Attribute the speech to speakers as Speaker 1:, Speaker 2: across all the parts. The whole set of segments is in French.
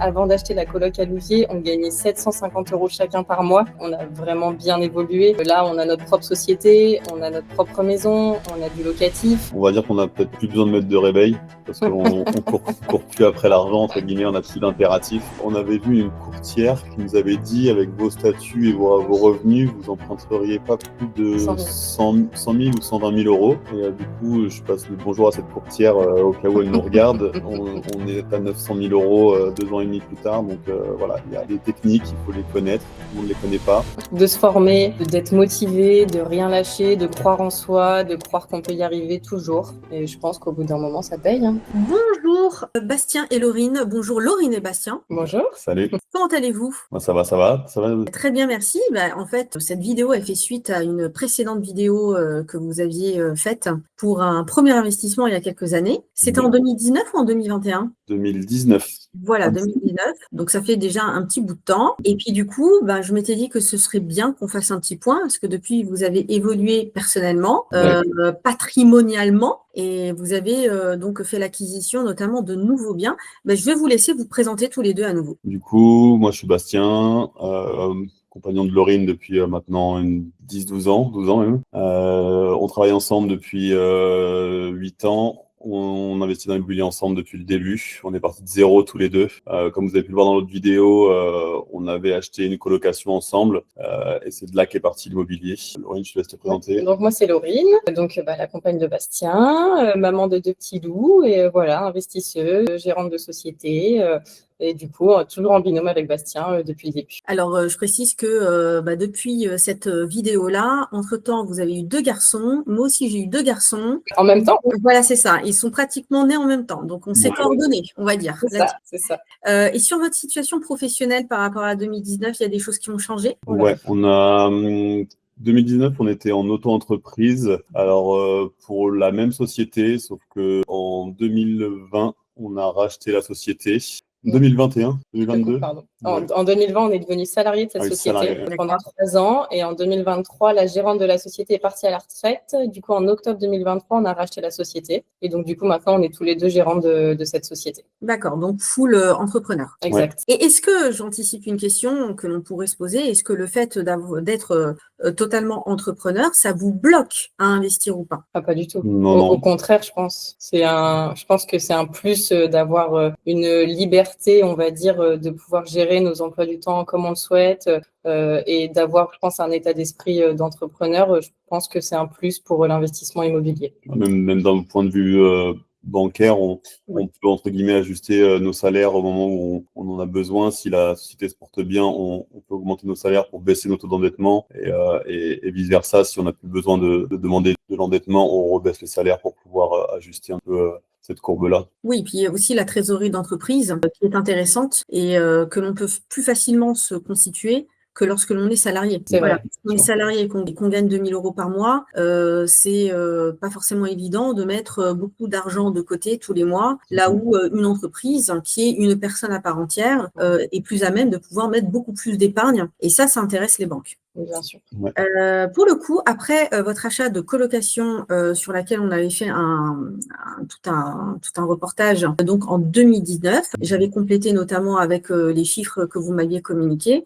Speaker 1: Avant d'acheter la coloc à Louviers, on gagnait 750 € chacun par mois. On a vraiment bien évolué. Là, on a notre propre société, on a notre propre maison, on a du locatif.
Speaker 2: On va dire qu'on a peut-être plus besoin de mettre de réveil parce qu'on court plus après l'argent, entre guillemets, on a plus d'impératif. On avait vu une courtière qui nous avait dit, avec vos statuts et vos revenus, vous emprunteriez pas plus de 100 000 ou 120 000 €. Et du coup, je passe le bonjour à cette courtière au cas où elle nous regarde. On est à 900 000 € 2 ans et demi plus tard. Donc voilà, il y a des techniques, il faut les connaître. Tout le monde ne les connaît pas.
Speaker 1: De se former, d'être motivé, de rien lâcher, de croire en soi, de croire qu'on peut y arriver toujours. Et je pense qu'au bout d'un moment, ça paye.
Speaker 3: Bonjour Bastien et Laurine. Bonjour Laurine et Bastien.
Speaker 1: Bonjour.
Speaker 2: Salut.
Speaker 3: Comment allez-vous ?
Speaker 2: Ça va.
Speaker 3: Très bien, merci. En fait, cette vidéo, elle fait suite à une précédente vidéo que vous aviez faite pour un premier investissement il y a quelques années. C'était en 2019 ou en 2021 ?
Speaker 2: 2019.
Speaker 3: Voilà, 2019. Donc, ça fait déjà un petit bout de temps. Et puis, du coup, je m'étais dit que ce serait bien qu'on fasse un petit point parce que depuis, vous avez évolué personnellement, patrimonialement, et vous avez donc fait l'acquisition notamment de nouveaux biens. Je vais vous laisser vous présenter tous les deux à nouveau.
Speaker 2: Du coup, moi, je suis Bastien, compagnon de Laurine depuis maintenant 10-12 ans, 12 ans même. On travaille ensemble depuis 8 ans. On investit dans l'immobilier ensemble depuis le début. On est partis de zéro tous les deux. Comme vous avez pu le voir dans l'autre vidéo, on avait acheté une colocation ensemble et c'est de là qu'est parti l'immobilier. Laurine, je te laisse te présenter.
Speaker 1: Donc moi, c'est Laurine, donc la compagne de Bastien, maman de 2 petits loups et voilà, investisseuse, gérante de société. Et du coup, toujours en binôme avec Bastien depuis le début.
Speaker 3: Alors, je précise que depuis cette vidéo-là, entre-temps, vous avez eu 2 garçons. Moi aussi, j'ai eu 2 garçons.
Speaker 1: En même temps ?
Speaker 3: Voilà, c'est ça. Ils sont pratiquement nés en même temps. Donc, on s'est coordonnés, on va dire.
Speaker 1: C'est ça.
Speaker 3: Et sur votre situation professionnelle par rapport à 2019, il y a des choses qui ont changé ?
Speaker 2: Ouais, on a... 2019, on était en auto-entreprise. Alors, pour la même société, sauf que en 2020, on a racheté la société. 2021, 2022.
Speaker 1: Pardon. En 2020, on est devenu salarié de cette société pendant 3 ans. Et en 2023, la gérante de la société est partie à la retraite. Du coup, en octobre 2023, on a racheté la société. Et donc, du coup, maintenant, on est tous les deux gérants de cette société.
Speaker 3: D'accord, donc full entrepreneur.
Speaker 1: Exact.
Speaker 3: Et est-ce que, j'anticipe une question que l'on pourrait se poser, est-ce que le fait d'être totalement entrepreneur, ça vous bloque à investir ou pas ?
Speaker 1: Pas du tout.
Speaker 2: Non.
Speaker 1: Au contraire, je pense. Je pense que c'est un plus d'avoir une liberté, on va dire, de pouvoir gérer nos emplois du temps comme on le souhaite et d'avoir, je pense, un état d'esprit d'entrepreneur. Je pense que c'est un plus pour l'investissement immobilier.
Speaker 2: Même d'un point de vue bancaire, on peut, entre guillemets, ajuster nos salaires au moment où on en a besoin. Si la société se porte bien, on peut augmenter nos salaires pour baisser nos taux d'endettement et vice-versa. Si on n'a plus besoin de demander de l'endettement, on rebaisse les salaires pour pouvoir ajuster un peu cette courbe-là.
Speaker 3: Oui, puis il y a aussi la trésorerie d'entreprise qui est intéressante et que l'on peut plus facilement se constituer que lorsque l'on est salarié.
Speaker 1: C'est vrai.
Speaker 3: Si on est salarié et qu'on gagne 2 000 € par mois, c'est pas forcément évident de mettre beaucoup d'argent de côté tous les mois, là où une entreprise qui est une personne à part entière est plus à même de pouvoir mettre beaucoup plus d'épargne. Et ça intéresse les banques.
Speaker 1: Bien sûr.
Speaker 2: Ouais.
Speaker 3: Pour le coup, après votre achat de colocation sur laquelle on avait fait tout un reportage donc en 2019, j'avais complété notamment avec les chiffres que vous m'aviez communiqués.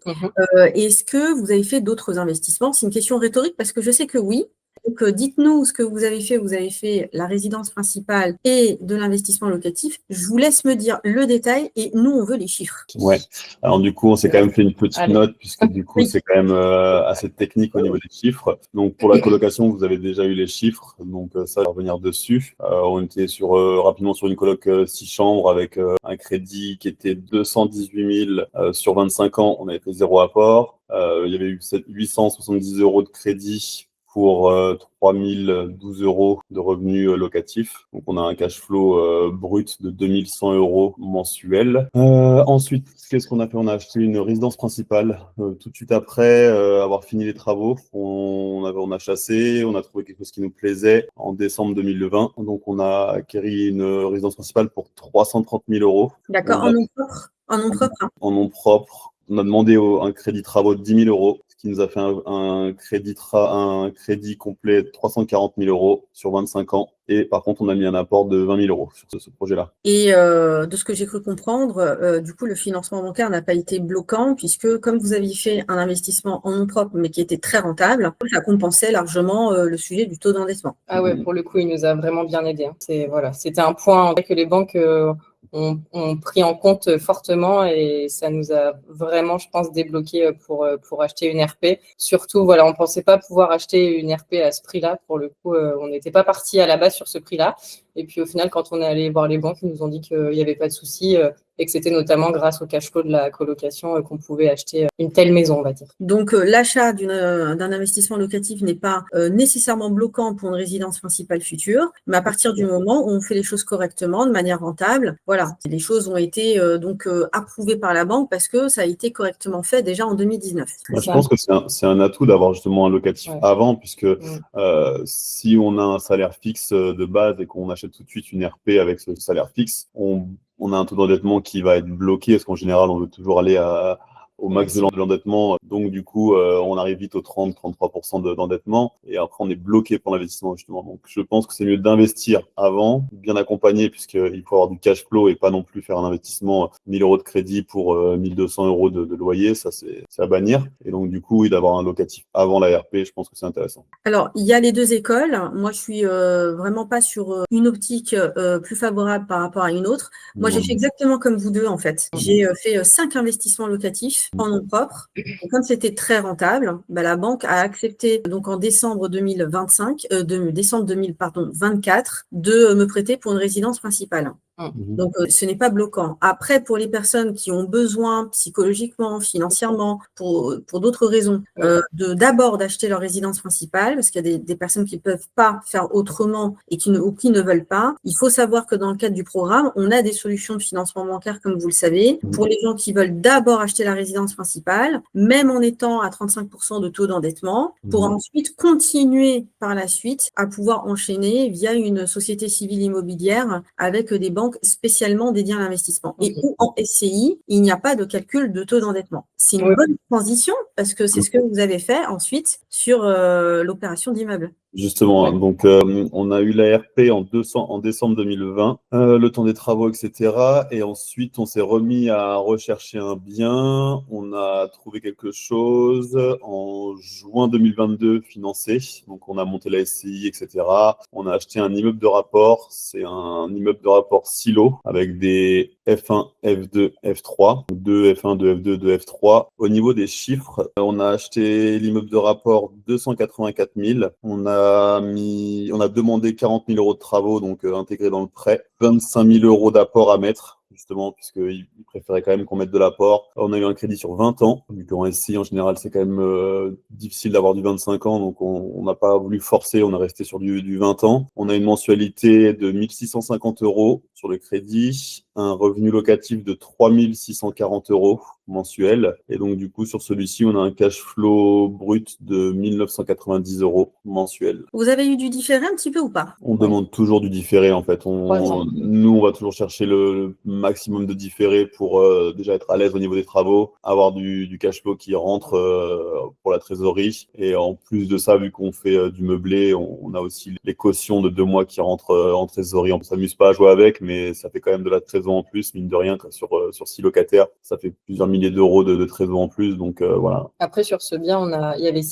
Speaker 3: Est-ce que vous avez fait d'autres investissements ? C'est une question rhétorique parce que je sais que oui. Donc, dites-nous ce que vous avez fait. Vous avez fait la résidence principale et de l'investissement locatif. Je vous laisse me dire le détail et nous, on veut les chiffres.
Speaker 2: Ouais. Alors, du coup, on s'est quand même fait une petite note puisque du coup, c'est quand même assez technique au niveau des chiffres. Donc, pour la colocation, vous avez déjà eu les chiffres. Donc, ça, on va revenir dessus. On était rapidement sur une coloc 6 chambres avec un crédit qui était 218 000 sur 25 ans. On avait fait 0 apport. Il y avait eu 870 € de crédit pour 3 012 € de revenus locatifs. Donc, on a un cash flow brut de 2 100 € mensuels. Ensuite, qu'est-ce qu'on a fait ? On a acheté une résidence principale. Tout de suite après avoir fini les travaux, on a chassé, on a trouvé quelque chose qui nous plaisait en décembre 2020. Donc, on a acquis une résidence principale pour 330 000 €.
Speaker 3: D'accord, en nom propre.
Speaker 2: En nom propre. On a demandé un crédit travaux de 10 000 €, ce qui nous a fait un crédit complet de 340 000 euros sur 25 ans. Et par contre, on a mis un apport de 20 000 euros sur ce projet-là.
Speaker 3: Et de ce que j'ai cru comprendre, du coup, le financement bancaire n'a pas été bloquant puisque comme vous aviez fait un investissement en nom propre mais qui était très rentable, ça compensait largement le sujet du taux d'endettement.
Speaker 1: Ah ouais, pour le coup, il nous a vraiment bien aidé. C'était un point que les banques ont pris en compte fortement et ça nous a vraiment, je pense, débloqué pour acheter une RP. Surtout, voilà, on pensait pas pouvoir acheter une RP à ce prix-là. Pour le coup, on n'était pas parti à la base sur ce prix-là. Et puis au final, quand on est allé voir les banques, ils nous ont dit qu'il n'y avait pas de souci et que c'était notamment grâce au cash flow de la colocation qu'on pouvait acheter une telle maison, on va dire.
Speaker 3: Donc l'achat d'un investissement locatif n'est pas nécessairement bloquant pour une résidence principale future, mais à partir du moment où on fait les choses correctement, de manière rentable, voilà, les choses ont été approuvées par la banque parce que ça a été correctement fait déjà en 2019.
Speaker 2: Je pense que c'est un atout d'avoir justement un locatif avant, puisque si on a un salaire fixe de base et qu'on achète tout de suite une RP avec ce salaire fixe, on a un taux d'endettement qui va être bloqué, parce qu'en général, on veut toujours aller au max de l'endettement. Donc, du coup, on arrive vite aux 30-33% d'endettement. Et après, on est bloqué pour l'investissement, justement. Donc, je pense que c'est mieux d'investir avant, bien accompagné, puisqu'il faut avoir du cash flow et pas non plus faire un investissement 1 000 euros de crédit pour 1 200 euros de loyer. Ça, c'est à bannir. Et donc, du coup, oui, d'avoir un locatif avant la RP, je pense que c'est intéressant.
Speaker 3: Alors, il y a les deux écoles. Moi, je suis vraiment pas sur une optique plus favorable par rapport à une autre. Moi, j'ai fait exactement comme vous deux, en fait. J'ai fait 5 investissements locatifs en nom propre. Et comme c'était très rentable, la banque a accepté donc en décembre 2024 de me prêter pour une résidence principale. Donc, ce n'est pas bloquant. Après, pour les personnes qui ont besoin psychologiquement, financièrement, pour d'autres raisons, d'abord d'acheter leur résidence principale, parce qu'il y a des personnes qui ne peuvent pas faire autrement et qui ne veulent pas, il faut savoir que dans le cadre du programme, on a des solutions de financement bancaire, comme vous le savez, pour les gens qui veulent d'abord acheter la résidence principale, même en étant à 35% de taux d'endettement, pour ensuite continuer par la suite à pouvoir enchaîner via une société civile immobilière avec des banques spécialement dédiées à l'investissement. Et où en SCI, il n'y a pas de calcul de taux d'endettement. C'est une bonne transition parce que c'est ce que vous avez fait ensuite sur l'opération d'immeuble.
Speaker 2: Justement, donc on a eu la RP en décembre 2020, le temps des travaux, etc. Et ensuite, on s'est remis à rechercher un bien. On a trouvé quelque chose en juin 2022 financé. Donc, on a monté la SCI, etc. On a acheté un immeuble de rapport. C'est un immeuble de rapport silo avec des F1, F2, F3, 2 F1, 2 F2, 2 F3. Au niveau des chiffres, on a acheté l'immeuble de rapport 284 000. On a demandé 40 000 euros de travaux, donc intégrés dans le prêt, 25 000 euros d'apport à mettre, justement, puisqu'ils préféraient quand même qu'on mette de l'apport. On a eu un crédit sur 20 ans, vu qu'en SCI, en général, c'est quand même difficile d'avoir du 25 ans, donc on n'a pas voulu forcer, on est resté sur du 20 ans. On a une mensualité de 1 650 euros sur le crédit, un revenu locatif de 3 640 euros mensuel. Et donc, du coup, sur celui-ci, on a un cash flow brut de 1 990 euros mensuel.
Speaker 3: Vous avez eu du différé un petit peu ou pas?
Speaker 2: On demande toujours du différé, en fait. Nous, on va toujours chercher le maximum de différé pour déjà être à l'aise au niveau des travaux, avoir du cash flow qui rentre pour la trésorerie. Et en plus de ça, vu qu'on fait du meublé, on a aussi les cautions de 2 mois qui rentrent en trésorerie. On ne s'amuse pas à jouer avec, mais ça fait quand même de la trésor en plus, mine de rien, sur 6 locataires. Ça fait plusieurs milliers d'euros de trésor en plus. Donc, voilà.
Speaker 1: Après, sur ce bien, il y a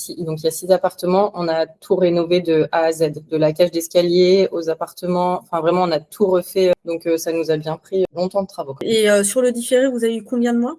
Speaker 1: 6 appartements. On a tout rénové de A à Z, de la cage d'escalier aux appartements. Enfin, vraiment, on a tout refait. Donc, ça nous a bien pris longtemps de travaux.
Speaker 3: Et sur le différé, vous avez eu combien de mois?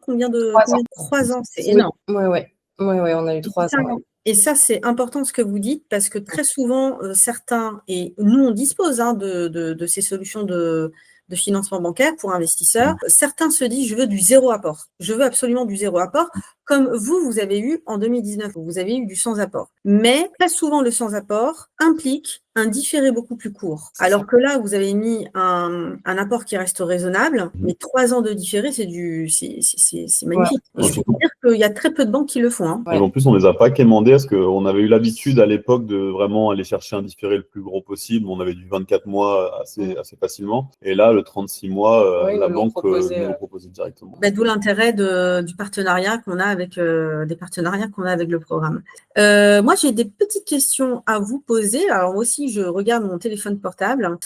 Speaker 3: 3 ans, c'est énorme.
Speaker 1: Oui, on a eu 3 ans.
Speaker 3: Et ça, c'est important ce que vous dites, parce que très souvent, certains, et nous, on dispose de ces solutions de financement bancaire pour investisseurs. Certains se disent, je veux du zéro apport. Je veux absolument du zéro apport, comme vous avez eu en 2019. Vous avez eu du sans apport. Mais très souvent, le sans apport implique un différé beaucoup plus court.
Speaker 1: C'est
Speaker 3: Alors
Speaker 1: ça.
Speaker 3: que là, vous avez mis un apport qui reste raisonnable,
Speaker 2: Mhm.
Speaker 3: mais 3 ans de différé, c'est
Speaker 1: Ouais.
Speaker 3: magnifique.
Speaker 2: Ouais,
Speaker 3: Je peux
Speaker 2: surtout.
Speaker 3: vous dire qu'il y a très peu de banques qui le font, hein.
Speaker 2: Et en plus, on les a pas quémandés parce qu'on avait eu l'habitude à l'époque de vraiment aller chercher un différé le plus gros possible. On avait du 24 mois assez facilement. Et là, le 36 mois,
Speaker 1: Ouais, ils
Speaker 2: la
Speaker 1: nous l'ont
Speaker 2: banque
Speaker 1: proposé.
Speaker 2: nous le proposait directement.
Speaker 3: D'où l'intérêt du partenariat qu'on a avec des partenariats qu'on a avec le programme. Moi, j'ai des petites questions à vous poser. Alors moi aussi, je regarde mon téléphone portable.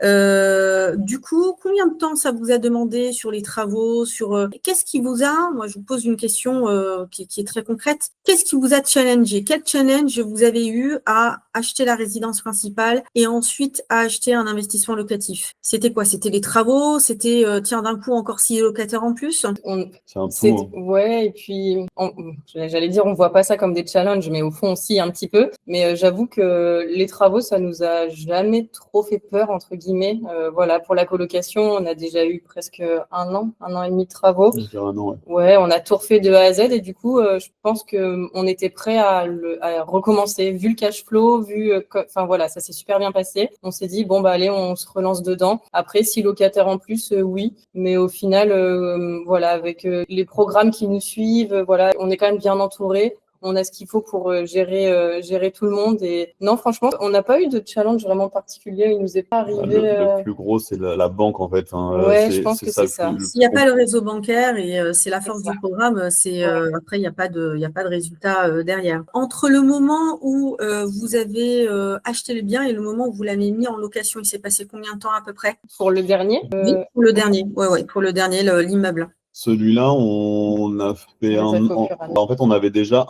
Speaker 3: Du coup, combien de temps ça vous a demandé sur les travaux, qu'est-ce qui vous a, moi je vous pose une question qui est très concrète, qu'est-ce qui vous a challengé? Quel challenge vous avez eu à acheter la résidence principale et ensuite à acheter un investissement locatif? C'était quoi? C'était les travaux? C'était tiens d'un coup encore 6 locataires en plus?
Speaker 2: C'est un tout. Hein.
Speaker 1: Ouais, et puis j'allais dire on voit pas ça comme des challenges, mais au fond aussi un petit peu. Mais j'avoue que les travaux, ça nous a jamais trop fait peur entre guillemets. Voilà, pour la colocation, on a déjà eu presque un an et demi de travaux.
Speaker 2: Je dirais un an, ouais.
Speaker 1: Ouais, on a tout refait de A à Z et du coup, je pense que on était prêt à recommencer. Vu le cash flow, enfin voilà, ça s'est super bien passé. On s'est dit bon bah allez, on se relance dedans. Après, 6 locataires en plus, oui, mais au final, voilà, avec les programmes qui nous suivent, voilà, on est quand même bien entouré. On a ce qu'il faut pour gérer tout le monde. Et non, franchement, on n'a pas eu de challenge vraiment particulier. Il nous est pas arrivé.
Speaker 2: Le plus gros, c'est la banque, en fait. Hein.
Speaker 1: Ouais, je pense que c'est ça.
Speaker 3: S'il n'y a pas le réseau bancaire et c'est la force
Speaker 1: ça.
Speaker 3: du programme, après, il n'y a pas de résultat derrière. Entre le moment où vous avez acheté le bien et le moment où vous l'avez mis en location, il s'est passé combien de temps à peu près?
Speaker 1: Pour le dernier?
Speaker 3: Oui, pour le dernier. Ouais, pour le dernier, l'immeuble.
Speaker 2: Celui-là, on a fait en fait, on avait déjà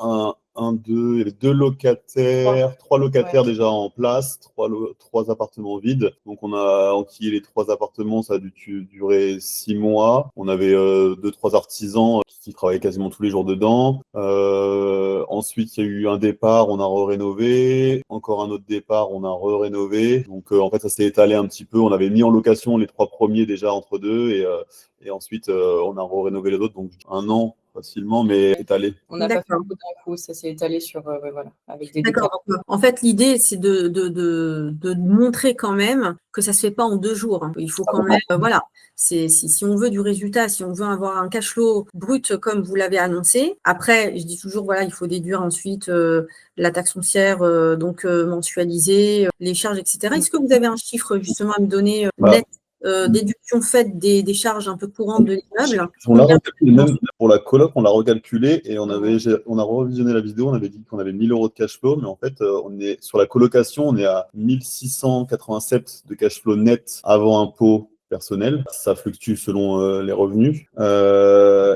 Speaker 2: il y avait 2 locataires, 3 locataires déjà en place, 3 appartements vides. Donc, on a enquillé les 3 appartements, ça a dû durer 6 mois. On avait 2-3 artisans qui travaillaient quasiment tous les jours dedans. Ensuite, il y a eu un départ, on a rénové. Encore un autre départ, on a rénové. Donc, en fait, ça s'est étalé un petit peu. On avait mis en location les 3 premiers déjà entre deux et ensuite, on a rénové les autres, donc un an facilement, mais étalé.
Speaker 1: On n'a pas fait beaucoup d'un coup, ça s'est étalé sur, voilà, avec des
Speaker 3: D'accord. Donc, en fait, l'idée, c'est de montrer quand même que ça se fait pas en 2 jours. Hein. Il faut quand même, voilà, si on veut du résultat, si on veut avoir un cash flow brut comme vous l'avez annoncé. Après, je dis toujours, voilà, il faut déduire ensuite la taxe foncière, donc mensualisée, les charges, etc. Est-ce que vous avez un chiffre justement à me donner net? Déduction faite des charges un peu courantes de l'immeuble.
Speaker 2: On l'a recalculé, même pour la coloc, on l'a recalculé et on a revisionné la vidéo, on avait dit qu'on avait 1 000 € de cash flow, mais en fait, on est sur la colocation, on est à 1 687 de cash flow net avant impôt personnel. Ça fluctue selon les revenus.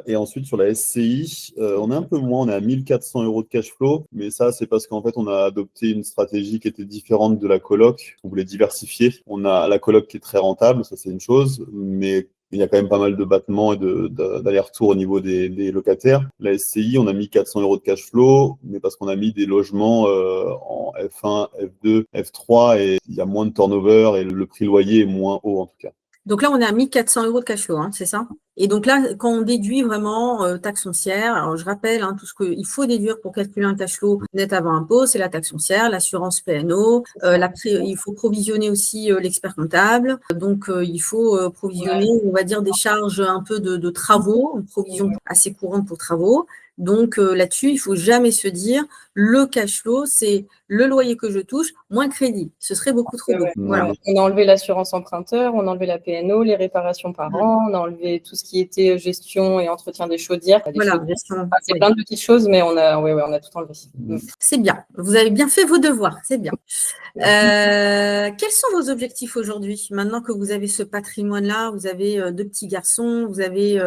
Speaker 2: Et ensuite, sur la SCI, on est un peu moins, on est à 1 400 € de cash flow, mais ça, c'est parce qu'en fait, on a adopté une stratégie qui était différente de la coloc. On voulait diversifier. On a la coloc qui est très rentable, ça c'est une chose, mais il y a quand même pas mal de battements et d'aller-retour au niveau des locataires. La SCI, on a mis 400 € de cash flow, mais parce qu'on a mis des logements en F1, F2, F3 et il y a moins de turnover et le prix loyer est moins haut en tout cas.
Speaker 3: Donc là, on est à 1 400 € de cash flow, hein, c'est ça? Et donc là, quand on déduit vraiment taxe foncière, alors je rappelle, hein, tout ce qu'il faut déduire pour calculer un cash flow net avant impôt, c'est la taxe foncière, l'assurance PNO, il faut provisionner aussi l'expert comptable, donc il faut provisionner, on va dire, des charges un peu de travaux, une provision assez courante pour travaux. Donc là-dessus, il ne faut jamais se dire le cash flow, c'est le loyer que je touche, moins crédit. Ce serait beaucoup trop beau.
Speaker 1: Voilà. On a enlevé l'assurance emprunteur, on a enlevé la PNO, les réparations par an, on a enlevé tout ce qui était gestion et entretien des chaudières. C'est plein de petites choses, mais on a tout enlevé.
Speaker 3: C'est bien. Vous avez bien fait vos devoirs. C'est bien. Quels sont vos objectifs aujourd'hui? Maintenant que vous avez ce patrimoine-là, vous avez 2 petits garçons, vous avez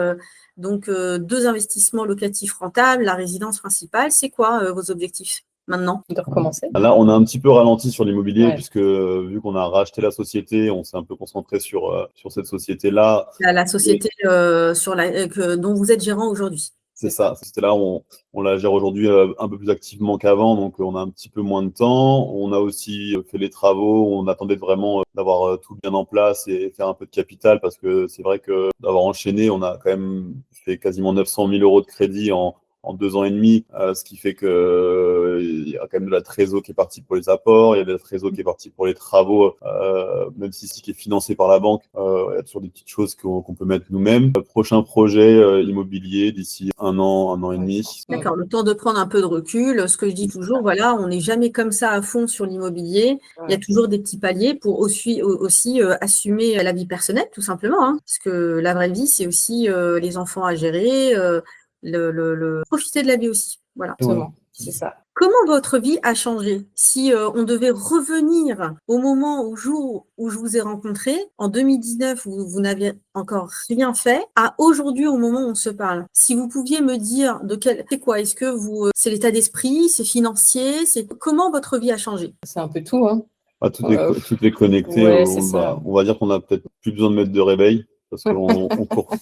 Speaker 3: donc 2 investissements locatifs rentables, la résidence principale. C'est quoi vos objectifs maintenant?
Speaker 1: De recommencer.
Speaker 2: Là, on a un petit peu ralenti sur l'immobilier puisque vu qu'on a racheté la société, on s'est un peu concentré sur cette société-là.
Speaker 3: La société dont vous êtes gérant aujourd'hui.
Speaker 2: C'est ça. C'était-là, on la gère aujourd'hui un peu plus activement qu'avant, donc on a un petit peu moins de temps. On a aussi fait les travaux, on attendait vraiment d'avoir tout bien en place et faire un peu de capital parce que c'est vrai que d'avoir enchaîné, on a quand même fait quasiment 900 000 € de crédit en en 2 ans et demi, ce qui fait que il y a quand même de la trésor qui est partie pour les apports, il y a de la trésor qui est partie pour les travaux, même si c'est qui est financé par la banque, il y a toujours des petites choses qu'on peut mettre nous-mêmes. Prochain projet immobilier d'ici 1 an et demi.
Speaker 3: D'accord, le temps de prendre un peu de recul. Ce que je dis toujours, voilà, on n'est jamais comme ça à fond sur l'immobilier. Il y a toujours des petits paliers pour aussi assumer la vie personnelle, tout simplement, hein, parce que la vraie vie, c'est aussi les enfants à gérer, profiter de la vie aussi. Voilà.
Speaker 1: Exactement, c'est ça.
Speaker 3: Comment votre vie a changé? Si on devait revenir au moment, au jour où je vous ai rencontré, en 2019, où vous n'aviez encore rien fait, à aujourd'hui, au moment où on se parle, si vous pouviez me dire c'est quoi? Est-ce que c'est l'état d'esprit, c'est financier, comment votre vie a changé?
Speaker 1: C'est un peu tout, hein.
Speaker 2: Tout est connecté.
Speaker 1: Ouais,
Speaker 2: on va dire qu'on a peut-être plus besoin de mettre de réveil parce qu'on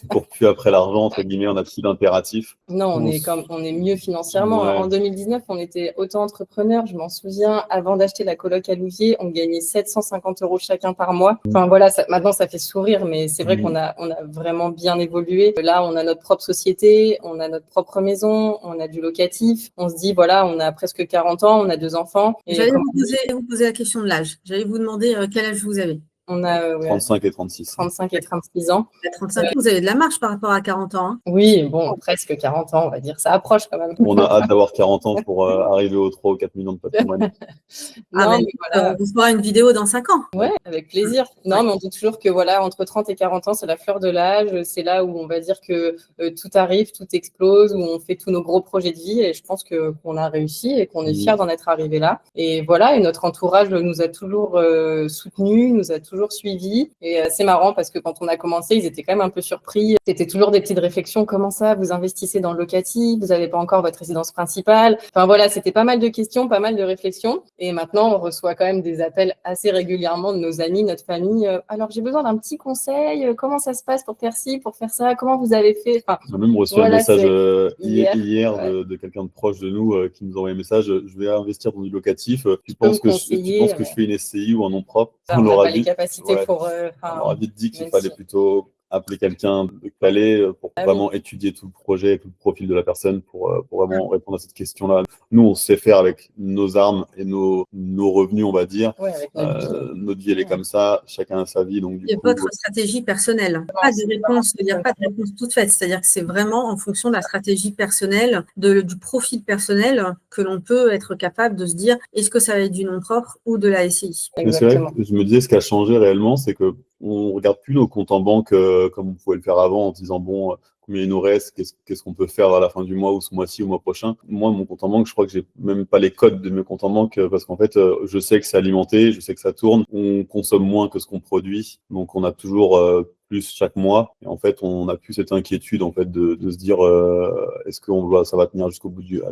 Speaker 2: court plus après l'argent, entre guillemets, on a plus d'impératifs.
Speaker 1: Non, on est mieux financièrement.
Speaker 2: Ouais.
Speaker 1: En 2019, on était auto-entrepreneurs. Je m'en souviens, avant d'acheter la coloc à Louviers, on gagnait 750 € chacun par mois. Enfin voilà, maintenant ça fait sourire, mais c'est vrai qu'on a vraiment bien évolué. Là, on a notre propre société, on a notre propre maison, on a du locatif. On se dit, voilà, on a presque 40 ans, on a 2 enfants.
Speaker 3: J'allais vous poser la question de l'âge. J'allais vous demander quel âge vous avez.
Speaker 1: On a
Speaker 2: 35 et 36.
Speaker 1: 35 et 36 ans.
Speaker 3: À 35 ans, vous avez de la marge par rapport à 40 ans. Hein.
Speaker 1: Oui, bon, presque 40 ans, on va dire. Ça approche quand même.
Speaker 2: On a hâte d'avoir 40 ans pour arriver aux 3 ou 4 millions de patrimoine.
Speaker 3: On vous fera une vidéo dans 5 ans.
Speaker 1: Ouais, avec plaisir. Non, mais on dit toujours que voilà, entre 30 et 40 ans, c'est la fleur de l'âge. C'est là où on va dire que tout arrive, tout explose, où on fait tous nos gros projets de vie. Et je pense qu'on a réussi et qu'on est fiers d'en être arrivé là. Et voilà, et notre entourage nous a toujours soutenus, nous a toujours suivis. Et c'est marrant parce que quand on a commencé, ils étaient quand même un peu surpris. C'était toujours des petites réflexions. Comment ça, vous investissez dans le locatif? Vous n'avez pas encore votre résidence principale? Enfin voilà, c'était pas mal de questions, pas mal de réflexions. Et maintenant, on reçoit quand même des appels assez régulièrement de nos amis, notre famille. Alors, j'ai besoin d'un petit conseil. Comment ça se passe pour faire ci, pour faire ça? Comment vous avez fait? Enfin,
Speaker 2: on a même reçu un message hier de quelqu'un de proche de nous qui nous a envoyé un message. Je vais investir dans du locatif. Tu penses que je fais une SCI ou un nom propre?
Speaker 1: On n'a pas les capacités pour.
Speaker 2: On aura vite dit qu'il fallait plutôt appeler quelqu'un de calé pour vraiment étudier tout le projet, tout le profil de la personne pour vraiment répondre à cette question-là. Nous, on sait faire avec nos armes et nos revenus, on va dire.
Speaker 1: Ouais, avec
Speaker 2: notre vie, elle est comme ça. Chacun a sa vie. Donc,
Speaker 3: votre stratégie personnelle. Il n'y a pas de réponse toute faite. C'est-à-dire que c'est vraiment en fonction de la stratégie personnelle, du profil personnel que l'on peut être capable de se dire est-ce que ça va être du nom propre ou de la SCI.
Speaker 2: Mais c'est vrai que je me disais, ce qui a changé réellement, c'est que on regarde plus nos comptes en banque comme on pouvait le faire avant en disant bon, combien il nous reste, qu'est-ce qu'on peut faire à la fin du mois ou ce mois-ci ou le mois prochain. Moi, mon compte en banque, je crois que j'ai même pas les codes de mes comptes en banque parce qu'en fait, je sais que c'est alimenté, je sais que ça tourne, on consomme moins que ce qu'on produit, donc on a toujours plus chaque mois. Et en fait, on n'a plus cette inquiétude en fait de se dire est-ce que ça va tenir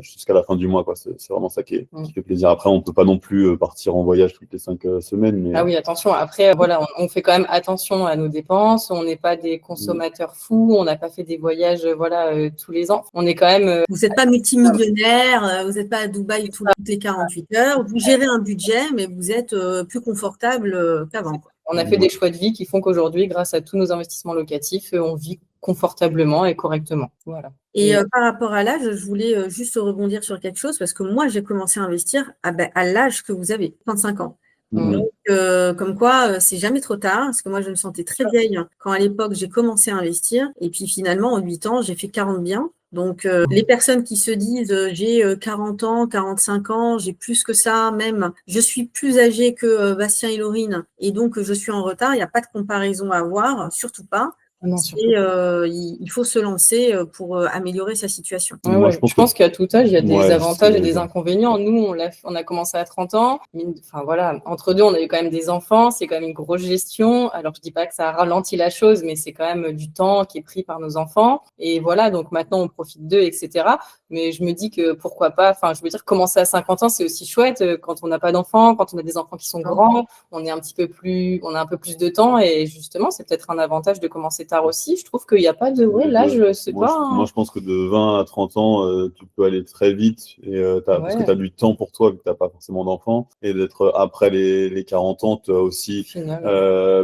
Speaker 2: jusqu'à la fin du mois quoi. C'est vraiment ça qui fait plaisir. Après, on peut pas non plus partir en voyage toutes les 5 semaines. Mais...
Speaker 1: Ah oui, attention. Après, voilà, on fait quand même attention à nos dépenses. On n'est pas des consommateurs fous. On n'a pas fait des voyages, tous les ans. On est quand même.
Speaker 3: Vous n'êtes pas multimillionnaire. Vous n'êtes pas à Dubaï toutes les 48 heures. Vous gérez un budget, mais vous êtes plus confortable qu'avant.
Speaker 1: On a fait des choix de vie qui font qu'aujourd'hui, grâce à tous nos investissements locatifs, on vit confortablement et correctement. Voilà.
Speaker 3: Et par rapport à l'âge, je voulais juste rebondir sur quelque chose parce que moi, j'ai commencé à investir à l'âge que vous avez, 35 ans. Donc, comme quoi, c'est jamais trop tard, parce que moi, je me sentais très vieille quand à l'époque, j'ai commencé à investir. Et puis finalement, en 8 ans, j'ai fait 40 biens. Donc, les personnes qui se disent j'ai 40 ans, 45 ans, j'ai plus que ça, même je suis plus âgée que Bastien et Laurine, et donc je suis en retard, il n'y a pas de comparaison à avoir, surtout pas.
Speaker 1: Non,
Speaker 3: il faut se lancer pour améliorer sa situation.
Speaker 1: Ouais, je pense qu'à tout âge, il y a des avantages et des inconvénients. Nous, on a commencé à 30 ans. Enfin, voilà, entre deux, on a eu quand même des enfants. C'est quand même une grosse gestion. Alors, je dis pas que ça ralentit la chose, mais c'est quand même du temps qui est pris par nos enfants. Et voilà, donc maintenant, on profite d'eux, etc. Mais je me dis que pourquoi pas, enfin, je veux dire, commencer à 50 ans, c'est aussi chouette quand on n'a pas d'enfants, quand on a des enfants qui sont grands, on a un peu plus de temps. Et justement, c'est peut-être un avantage de commencer tard aussi. Je trouve qu'il n'y a pas de l'âge, c'est pas.
Speaker 2: Moi, je pense que de 20 à 30 ans, tu peux aller très vite parce que tu as du temps pour toi, vu que tu n'as pas forcément d'enfants. Et d'être après les 40 ans, tu as aussi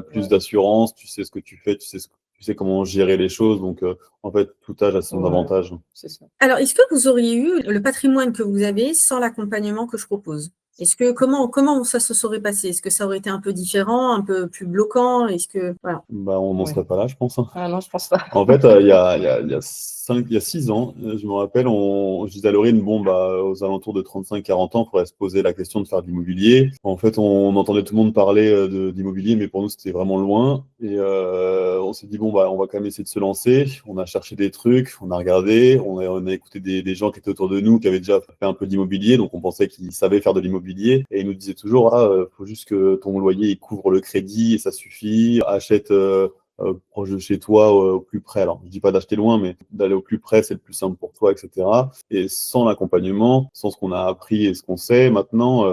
Speaker 2: plus d'assurance, tu sais ce que tu fais, tu sais sais comment gérer les choses. Donc, en fait, tout âge a son avantage.
Speaker 1: C'est ça.
Speaker 3: Alors, est-ce que vous auriez eu le patrimoine que vous avez sans l'accompagnement que je propose? Est-ce que comment ça se serait passé? Est-ce que ça aurait été un peu différent, un peu plus bloquant? Est-ce que voilà.
Speaker 2: Bah, on n'en serait pas là, je pense.
Speaker 1: Ah non, je pense pas.
Speaker 2: En fait, il y a 6 ans, je me rappelle, je disais à Laurine, bon, bah, aux alentours de 35-40 ans, il faudrait se poser la question de faire de l'immobilier. En fait, on entendait tout le monde parler d'immobilier, mais pour nous, c'était vraiment loin. Et on s'est dit, bon, bah, on va quand même essayer de se lancer. On a cherché des trucs, on a regardé, on a écouté des gens qui étaient autour de nous, qui avaient déjà fait un peu d'immobilier, donc on pensait qu'ils savaient faire de l'immobilier. Et ils nous disaient toujours, faut juste que ton loyer il couvre le crédit et ça suffit. Achète proche de chez toi, au plus près. Alors, je dis pas d'acheter loin, mais d'aller au plus près, c'est le plus simple pour toi, etc. Et sans l'accompagnement, sans ce qu'on a appris et ce qu'on sait maintenant,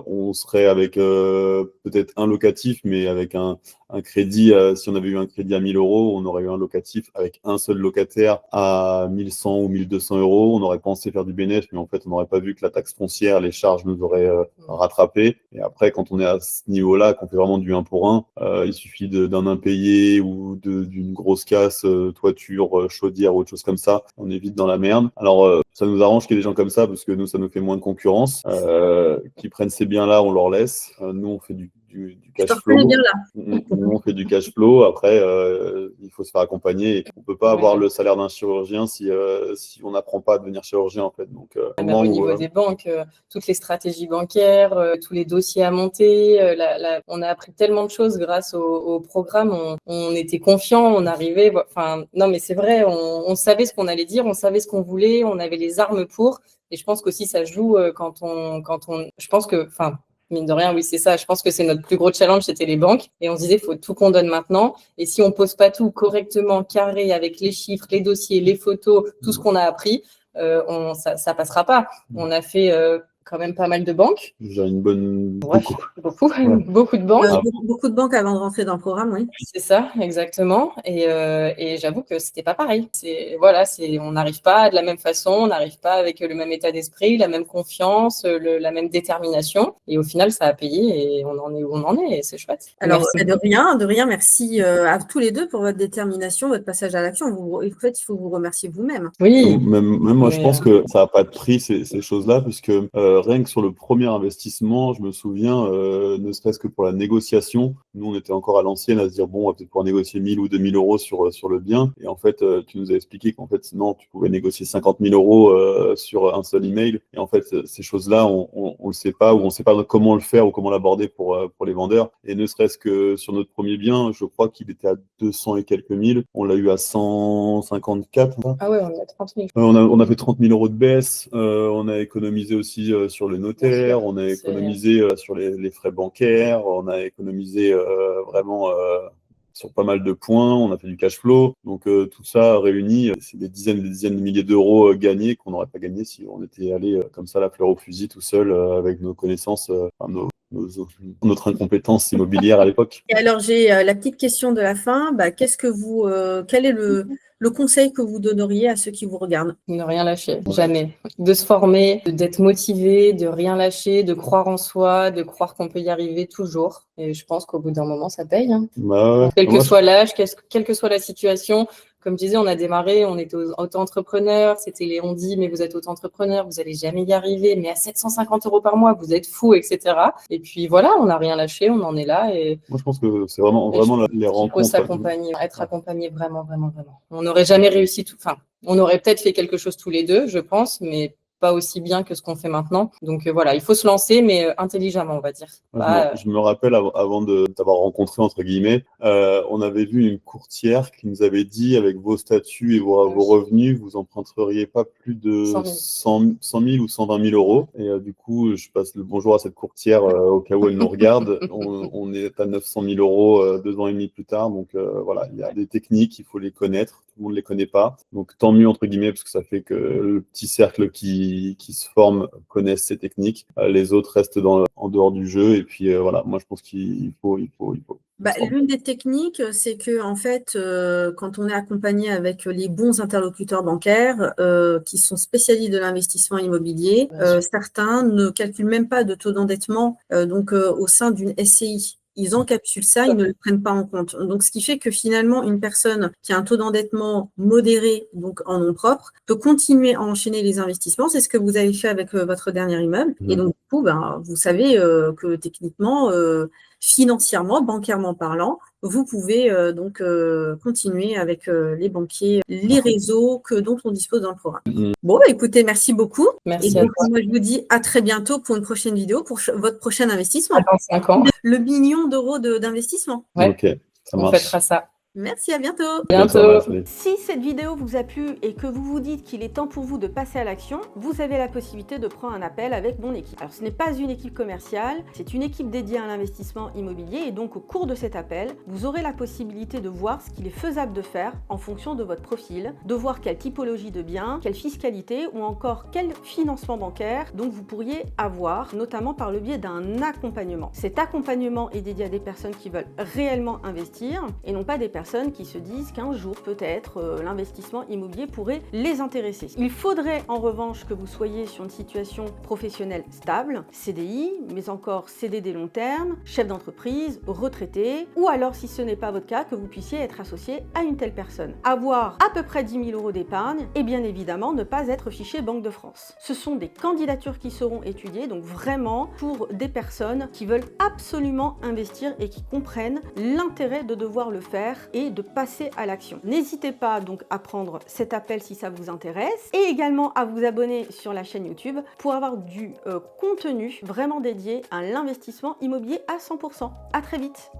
Speaker 2: on serait avec peut-être un locatif, mais avec un crédit. Si on avait eu un crédit à 1 000 euros, on aurait eu un locatif avec un seul locataire à 1 100 ou 1 200 euros. On aurait pensé faire du bénéfice, mais en fait, on n'aurait pas vu que la taxe foncière, les charges nous auraient rattrapé. Et après, quand on est à ce niveau-là, qu'on fait vraiment du 1 pour 1, il suffit d'un impayé ou d'une grosse casse, toiture, chaudière ou autre chose comme ça. On est vite dans la merde. Alors, ça nous arrange qu'il y ait des gens comme ça parce que nous, ça nous fait moins de concurrence. Qui prennent ces biens-là, on leur laisse. Nous, on fait du cash flow.
Speaker 3: Bien là.
Speaker 2: Nous, on fait du cash flow. Après, il faut se faire accompagner. On peut pas avoir le salaire d'un chirurgien si on n'apprend pas à devenir chirurgien, en fait. Donc,
Speaker 1: même au niveau des banques, toutes les stratégies bancaires, tous les dossiers à monter, on a appris tellement de choses grâce au programme. On était confiants, on arrivait. Enfin, non, mais c'est vrai, on savait ce qu'on allait dire, on savait ce qu'on voulait, on avait les armes pour. Et je pense qu'aussi ça joue je pense que, enfin, mine de rien, oui, c'est ça. Je pense que c'est notre plus gros challenge, c'était les banques. Et on se disait, il faut tout qu'on donne maintenant. Et si on pose pas tout correctement, carré, avec les chiffres, les dossiers, les photos, tout ce qu'on a appris, ça passera pas. On a fait quand même pas mal de banques.
Speaker 2: J'ai une bonne...
Speaker 1: Beaucoup de banques.
Speaker 3: Beaucoup de banques avant de rentrer dans le programme, oui.
Speaker 1: C'est ça, exactement. Et j'avoue que c'était pas pareil. On n'arrive pas de la même façon, on n'arrive pas avec le même état d'esprit, la même confiance, la même détermination. Et au final, ça a payé et on en est où on en est. Et c'est chouette.
Speaker 3: Alors, de rien. Merci à tous les deux pour votre détermination, votre passage à l'action. En fait, il faut vous remercier vous-même.
Speaker 1: Oui.
Speaker 2: Même moi, je pense que ça n'a pas de prix, ces choses-là, puisque rien que sur le premier investissement, je me souviens, ne serait-ce que pour la négociation, nous, on était encore à l'ancienne à se dire, bon, on va peut-être pouvoir négocier 1 000 ou 2 000 euros sur le bien. Et en fait, tu nous as expliqué qu'en fait, non, tu pouvais négocier 50 000 euros sur un seul email. Et en fait, ces choses-là, on le sait pas, ou on sait pas comment le faire ou comment l'aborder pour les vendeurs. Et ne serait-ce que sur notre premier bien, je crois qu'il était à 200 et quelques mille. On l'a eu à 154.
Speaker 1: Ah ouais, on est à 30 000.
Speaker 2: On a fait 30 000 euros de baisse. On a économisé aussi sur le notaire. On a économisé sur les frais bancaires. On a économisé vraiment sur pas mal de points. On a fait du cash flow. Donc tout ça réuni, c'est des dizaines de milliers d'euros gagnés qu'on n'aurait pas gagné si on était allé comme ça la fleur au fusil tout seul avec nos connaissances, notre incompétence immobilière à l'époque.
Speaker 3: Et alors, j'ai la petite question de la fin. Quel est le conseil que vous donneriez à ceux qui vous regardent?
Speaker 1: Ne rien lâcher, jamais. De se former, d'être motivé, de rien lâcher, de croire en soi, de croire qu'on peut y arriver toujours. Et je pense qu'au bout d'un moment, ça paye. Hein. Quel que soit l'âge, quelle que soit la situation. Comme je disais, on a démarré, on était auto-entrepreneurs, c'était on dit, mais vous êtes auto-entrepreneur, vous n'allez jamais y arriver, mais à 750 euros par mois, vous êtes fou, etc. Et puis voilà, on n'a rien lâché, on en est là. Et
Speaker 2: moi, je pense que c'est vraiment les rencontres.
Speaker 1: Il faut s'accompagner, être accompagné vraiment, vraiment, vraiment. On n'aurait jamais réussi tout. Enfin, on aurait peut-être fait quelque chose tous les deux, je pense, mais pas aussi bien que ce qu'on fait maintenant. Donc voilà, il faut se lancer, mais intelligemment, on va dire.
Speaker 2: Je me rappelle, avant de t'avoir rencontré, entre guillemets, on avait vu une courtière qui nous avait dit, avec vos statuts et vos revenus, vous emprunteriez pas plus de 100 000 ou 120 000 euros. Et du coup, je passe le bonjour à cette courtière au cas où elle nous regarde. On est à 900 000 euros 2 ans et demi plus tard. Donc voilà, il y a des techniques, il faut les connaître. Tout le monde ne les connaît pas. Donc tant mieux, entre guillemets, parce que ça fait que le petit cercle qui se forme connaissent ces techniques. Les autres restent en dehors du jeu. Et puis voilà, moi je pense qu'il faut.
Speaker 3: L'une des techniques, c'est que en fait, quand on est accompagné avec les bons interlocuteurs bancaires qui sont spécialistes de l'investissement immobilier, certains ne calculent même pas de taux d'endettement au sein d'une SCI. ils encapsulent ça, ils ne le prennent pas en compte. Donc, ce qui fait que finalement, une personne qui a un taux d'endettement modéré, donc en nom propre, peut continuer à enchaîner les investissements. C'est ce que vous avez fait avec votre dernier immeuble. Et donc, du coup, vous savez que techniquement, financièrement, bancairement parlant, vous pouvez donc continuer avec les banquiers, les réseaux dont on dispose dans le programme. Bon, écoutez, merci beaucoup.
Speaker 1: Merci
Speaker 3: Et
Speaker 1: à
Speaker 3: donc,
Speaker 1: toi.
Speaker 3: moi, je vous dis à très bientôt pour une prochaine vidéo, pour votre prochain investissement.
Speaker 1: Dans 5 ans.
Speaker 3: Le million d'euros d'investissement.
Speaker 1: Ouais.
Speaker 2: Ok, ça
Speaker 1: On
Speaker 2: marche.
Speaker 1: fêtera ça.
Speaker 3: Merci, à bientôt.
Speaker 1: Bientôt.
Speaker 4: Si cette vidéo vous a plu et que vous vous dites qu'il est temps pour vous de passer à l'action, vous avez la possibilité de prendre un appel avec mon équipe. Alors ce n'est pas une équipe commerciale, c'est une équipe dédiée à l'investissement immobilier et donc au cours de cet appel, vous aurez la possibilité de voir ce qu'il est faisable de faire en fonction de votre profil, de voir quelle typologie de biens, quelle fiscalité ou encore quel financement bancaire donc vous pourriez avoir, notamment par le biais d'un accompagnement. Cet accompagnement est dédié à des personnes qui veulent réellement investir et non pas des personnes qui se disent qu'un jour peut-être l'investissement immobilier pourrait les intéresser. Il faudrait en revanche que vous soyez sur une situation professionnelle stable, CDI, mais encore CDD long terme, chef d'entreprise, retraité, ou alors si ce n'est pas votre cas, que vous puissiez être associé à une telle personne. Avoir à peu près 10 000 euros d'épargne et bien évidemment ne pas être fiché Banque de France. Ce sont des candidatures qui seront étudiées, donc vraiment pour des personnes qui veulent absolument investir et qui comprennent l'intérêt de devoir le faire et de passer à l'action. N'hésitez pas donc à prendre cet appel si ça vous intéresse et également à vous abonner sur la chaîne YouTube pour avoir du contenu vraiment dédié à l'investissement immobilier à 100%. À très vite.